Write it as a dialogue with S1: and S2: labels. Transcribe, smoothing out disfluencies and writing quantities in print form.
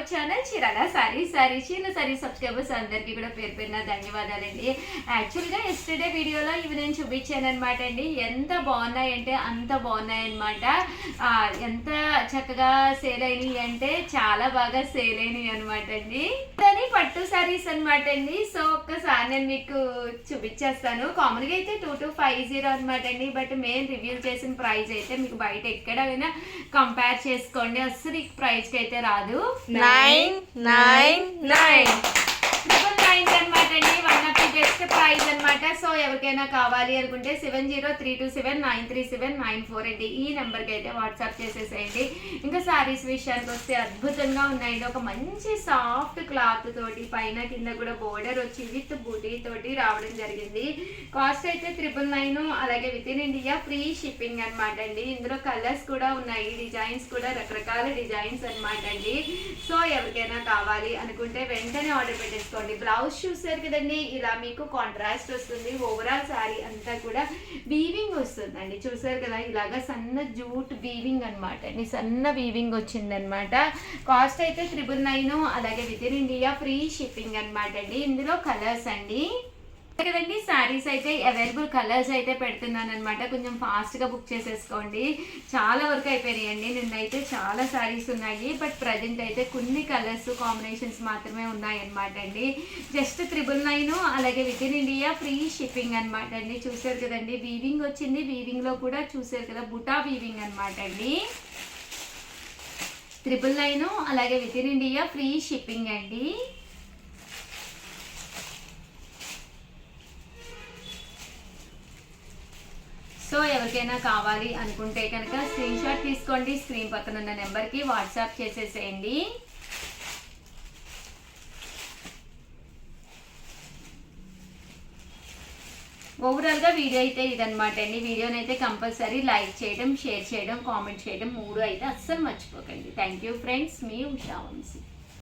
S1: Our channel Chirala sorry Chirala sorry subscribers అందరికీ కూడా పేరు పేరున ధన్యవాదాలండి. యాక్చువల్గా ఎస్టర్డే వీడియోలో ఇవి నేను చూపించాను అనమాట అండి. ఎంత బాగున్నాయంటే అంత బాగున్నాయన్నమాట. ఎంత చక్కగా సేల్ అయినాయి అంటే చాలా బాగా సేల్ అయినాయి అనమాట అండి. దాని పట్టు సారీస్ అనమాట అండి. సో ఒక్కసారి నేను మీకు చూపించేస్తాను. కామన్గా అయితే 2250 అనమాట అండి. బట్ మేము రివ్యూ చేసిన ప్రైస్ అయితే మీకు బయట ఎక్కడైనా కంపేర్ చేసుకోండి, అస్సలు ఈ ప్రైస్కి అయితే రాదు.
S2: 999
S1: అనమాట అండి. One of the best price అనమాట. సో ఎవరికైనా కావాలి అనుకుంటే 7032793794 అండి. ఈ నెంబర్కి అయితే వాట్సాప్ చేసేసేయండి. ఇంకా సారీస్ విషయానికి వస్తే అద్భుతంగా ఉన్నాయండి. ఒక మంచి సాఫ్ట్ క్లాత్ తోటి పైన కింద కూడా బోర్డర్ వచ్చి విత్ బూటీ తోటి రావడం జరిగింది. కాస్ట్ అయితే 999. అలాగే with in India free shipping అనమాట అండి. ఇందులో కలర్స్ కూడా ఉన్నాయి, డిజైన్స్ కూడా రకరకాల డిజైన్స్ అనమాట అండి. సో ఎవరికైనా కావాలి అనుకుంటే వెంటనే ఆర్డర్ పెట్టేసుకోండి. బ్లౌజ్ చూసారు కదండి, ఇలా మీకు కాంట్రాస్ట్ వస్తుంది. ఓవరాల్ శారీ అంతా కూడా వీవింగ్ వస్తుందండి. చూసారు కదా, ఇలాగా సన్న జూట్ వీవింగ్ అనమాట అండి. సన్న వీవింగ్ వచ్చిందనమాట. కాస్ట్ అయితే 999. అలాగే with in India free shipping అనమాట అండి. ఇందులో కలర్స్ అండి కదండి. శారీస్ అయితే అవైలబుల్ కలర్స్ అయితే పెడుతున్నాను అనమాట. కొంచెం ఫాస్ట్గా బుక్ చేసేసుకోండి. చాలా వరకు అయిపోయినాయండి. నిన్నైతే చాలా శారీస్ ఉన్నాయి, బట్ ప్రజెంట్ అయితే కొన్ని కలర్స్ కాంబినేషన్స్ మాత్రమే ఉన్నాయి అనమాట అండి. జస్ట్ 999. అలాగే with in India free shipping అనమాట అండి. చూసారు కదండి, వీవింగ్ వచ్చింది. వీవింగ్లో కూడా చూసారు కదా బుటా వీవింగ్ అనమాట అండి. 999. అలాగే with in India free shipping అండి. సో ఎవరికైనా కావాలి అనుకుంటే కనుక స్క్రీన్ షాట్ తీసుకోండి. స్క్రీన్ పక్కన ఉన్న నెంబర్కి వాట్సాప్ చేసేసేయండి. ఓవరాల్గా వీడియో అయితే ఇదనమాట అండి. వీడియోని అయితే కంపల్సరీ లైక్ చేయడం, షేర్ చేయడం, కామెంట్ చేయడం 3 అయితే అస్సలు మర్చిపోకండి. థ్యాంక్ యూ ఫ్రెండ్స్, మీ ఉషా వంశీ.